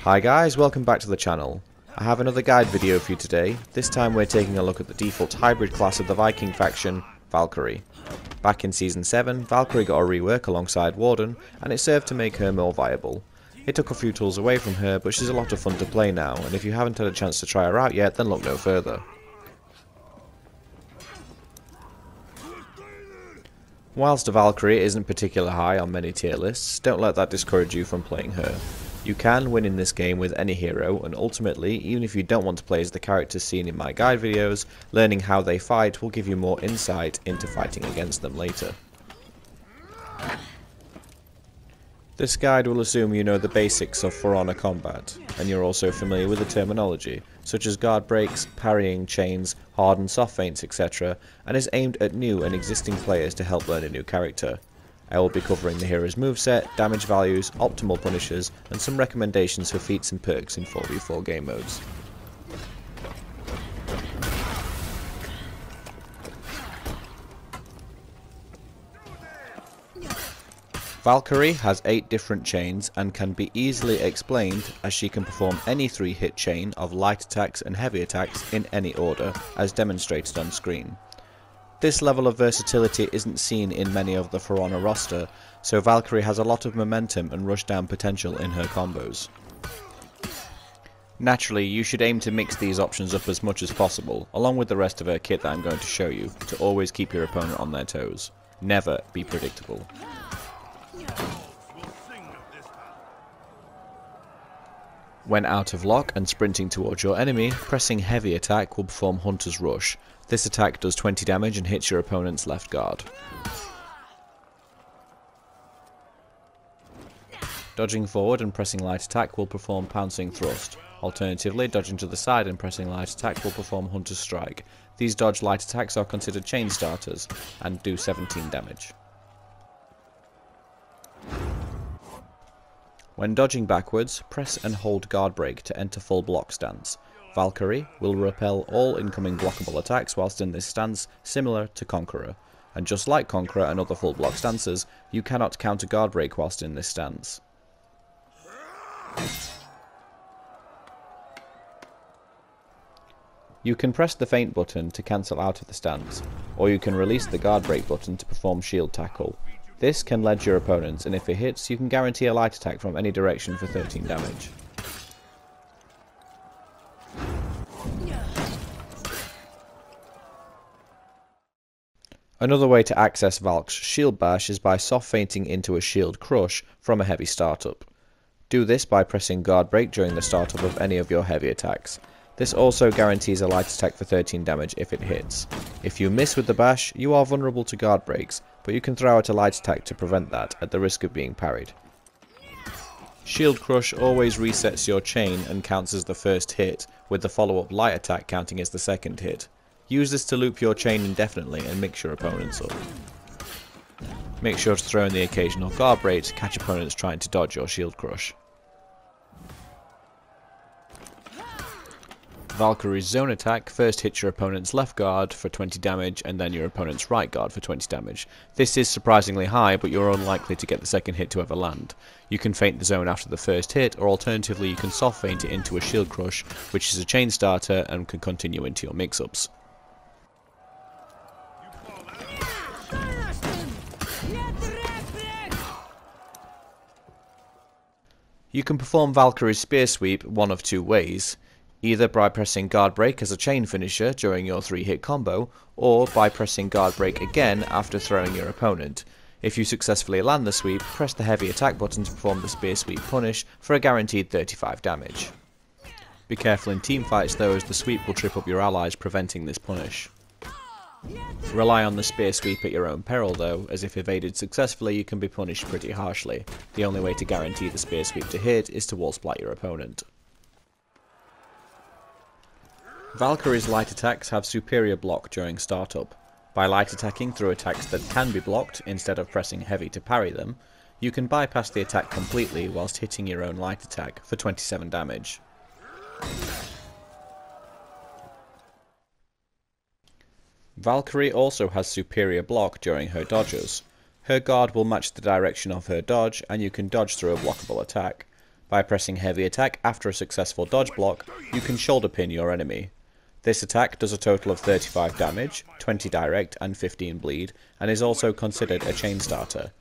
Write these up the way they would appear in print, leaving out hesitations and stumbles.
Hi guys, welcome back to the channel. I have another guide video for you today. This time we're taking a look at the default hybrid class of the Viking faction, Valkyrie. Back in Season 7, Valkyrie got a rework alongside Warden, and it served to make her more viable. It took a few tools away from her, but she's a lot of fun to play now, and if you haven't had a chance to try her out yet, then look no further. Whilst a Valkyrie isn't particularly high on many tier lists, don't let that discourage you from playing her. You can win in this game with any hero, and ultimately, even if you don't want to play as the characters seen in my guide videos, learning how they fight will give you more insight into fighting against them later. This guide will assume you know the basics of For Honor combat, and you're also familiar with the terminology, such as guard breaks, parrying, chains, hard and soft feints, etc., and is aimed at new and existing players to help learn a new character. I will be covering the hero's moveset, damage values, optimal punishers, and some recommendations for feats and perks in 4v4 game modes. Valkyrie has 8 different chains and can be easily explained as she can perform any 3-hit chain of light attacks and heavy attacks in any order, as demonstrated on screen. This level of versatility isn't seen in many of the For Honor roster, so Valkyrie has a lot of momentum and rushdown potential in her combos. Naturally, you should aim to mix these options up as much as possible, along with the rest of her kit that I'm going to show you, to always keep your opponent on their toes. Never be predictable. When out of lock and sprinting towards your enemy, pressing heavy attack will perform Hunter's Rush. This attack does 20 damage and hits your opponent's left guard. Dodging forward and pressing light attack will perform Pouncing Thrust. Alternatively, dodging to the side and pressing light attack will perform Hunter's Strike. These dodge light attacks are considered chain starters and do 17 damage. When dodging backwards, press and hold guard break to enter full block stance. Valkyrie will repel all incoming blockable attacks whilst in this stance, similar to Conqueror. And just like Conqueror and other full block stances, you cannot counter guard break whilst in this stance. You can press the feint button to cancel out of the stance, or you can release the guard break button to perform shield tackle. This can ledge your opponents, and if it hits, you can guarantee a light attack from any direction for 13 damage. Another way to access Valk's shield bash is by soft feinting into a shield crush from a heavy startup. Do this by pressing guard break during the startup of any of your heavy attacks. This also guarantees a light attack for 13 damage if it hits. If you miss with the bash, you are vulnerable to guard breaks, but you can throw out a light attack to prevent that at the risk of being parried. Shield Crush always resets your chain and counts as the first hit, with the follow-up light attack counting as the second hit. Use this to loop your chain indefinitely and mix your opponents up. Make sure to throw in the occasional guard break to catch opponents trying to dodge your Shield Crush. Valkyrie's zone attack first hits your opponent's left guard for 20 damage and then your opponent's right guard for 20 damage. This is surprisingly high, but you're unlikely to get the second hit to ever land. You can feint the zone after the first hit, or alternatively you can soft feint it into a Shield Crush, which is a chain starter and can continue into your mix-ups. You can perform Valkyrie's Spear Sweep one of two ways. Either by pressing guard break as a chain finisher during your 3-hit combo, or by pressing guard break again after throwing your opponent. If you successfully land the sweep, press the heavy attack button to perform the spear sweep punish for a guaranteed 35 damage. Be careful in teamfights though, as the sweep will trip up your allies, preventing this punish. Rely on the spear sweep at your own peril though, as if evaded successfully you can be punished pretty harshly. The only way to guarantee the spear sweep to hit is to wall splat your opponent. Valkyrie's light attacks have superior block during startup. By light attacking through attacks that can be blocked instead of pressing heavy to parry them, you can bypass the attack completely whilst hitting your own light attack for 27 damage. Valkyrie also has superior block during her dodges. Her guard will match the direction of her dodge, and you can dodge through a blockable attack. By pressing heavy attack after a successful dodge block, you can shoulder pin your enemy. This attack does a total of 35 damage, 20 direct and 15 bleed, and is also considered a chain starter.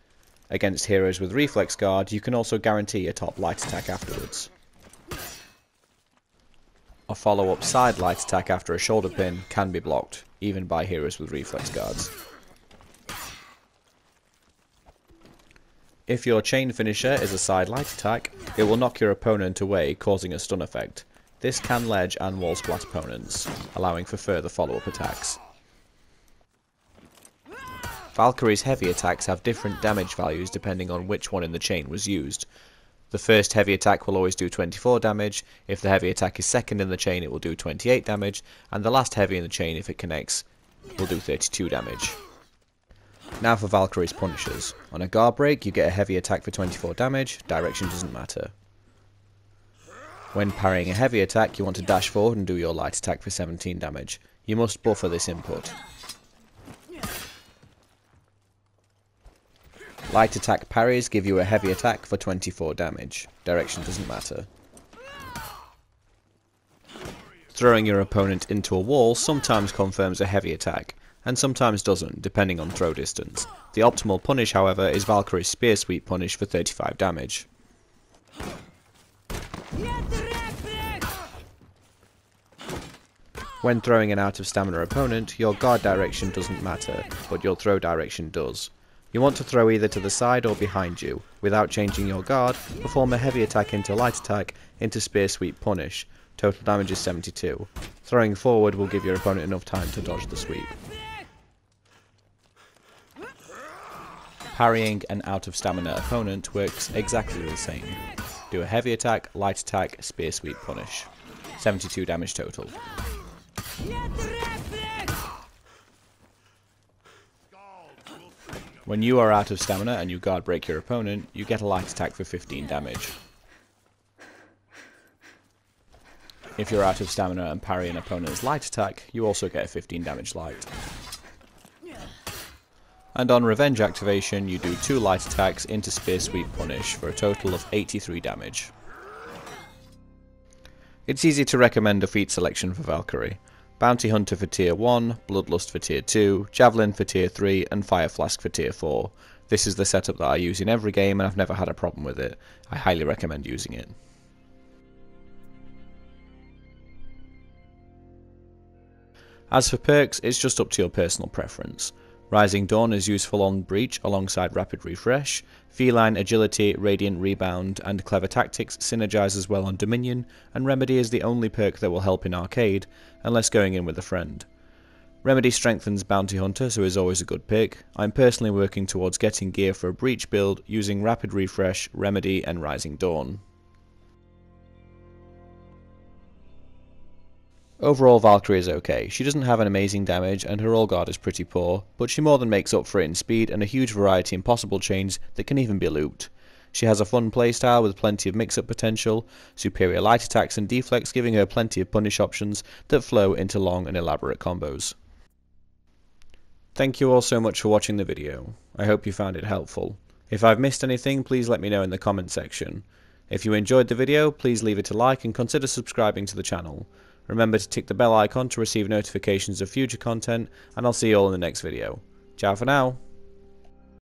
Against heroes with reflex guard, you can also guarantee a top light attack afterwards. A follow-up side light attack after a shoulder pin can be blocked, even by heroes with reflex guards. If your chain finisher is a side light attack, it will knock your opponent away, causing a stun effect. This can ledge and wall splat opponents, allowing for further follow-up attacks. Valkyrie's heavy attacks have different damage values depending on which one in the chain was used. The first heavy attack will always do 24 damage, if the heavy attack is second in the chain it will do 28 damage, and the last heavy in the chain, if it connects, will do 32 damage. Now for Valkyrie's punishers. On a guard break you get a heavy attack for 24 damage, direction doesn't matter. When parrying a heavy attack you want to dash forward and do your light attack for 17 damage. You must buffer this input. Light attack parries give you a heavy attack for 24 damage, direction doesn't matter. Throwing your opponent into a wall sometimes confirms a heavy attack, and sometimes doesn't, depending on throw distance. The optimal punish, however, is Valkyrie's spear sweep punish for 35 damage. When throwing an out of stamina opponent, your guard direction doesn't matter, but your throw direction does. You want to throw either to the side or behind you. Without changing your guard, perform a heavy attack into light attack into spear sweep punish. Total damage is 72. Throwing forward will give your opponent enough time to dodge the sweep. Parrying an out of stamina opponent works exactly the same. Do a heavy attack, light attack, spear sweep punish. 72 damage total. When you are out of stamina and you guard break your opponent, you get a light attack for 15 damage. If you're out of stamina and parry an opponent's light attack, you also get a 15 damage light. And on revenge activation, you do 2 light attacks into spear sweep punish for a total of 83 damage. It's easy to recommend a feat selection for Valkyrie. Bounty Hunter for tier 1, Bloodlust for tier 2, Javelin for tier 3 and Fire Flask for tier 4. This is the setup that I use in every game and I've never had a problem with it. I highly recommend using it. As for perks, it's just up to your personal preference. Rising Dawn is useful on Breach alongside Rapid Refresh. Feline Agility, Radiant Rebound and Clever Tactics synergize as well on Dominion, and Remedy is the only perk that will help in Arcade, unless going in with a friend. Remedy strengthens Bounty Hunter, so is always a good pick. I'm personally working towards getting gear for a Breach build using Rapid Refresh, Remedy and Rising Dawn. Overall, Valkyrie is okay. She doesn't have an amazing damage and her roll guard is pretty poor, but she more than makes up for it in speed and a huge variety in possible chains that can even be looped. She has a fun playstyle with plenty of mix-up potential, superior light attacks and deflects giving her plenty of punish options that flow into long and elaborate combos. Thank you all so much for watching the video. I hope you found it helpful. If I've missed anything, please let me know in the comment section. If you enjoyed the video, please leave it a like and consider subscribing to the channel. Remember to tick the bell icon to receive notifications of future content, and I'll see you all in the next video. Ciao for now!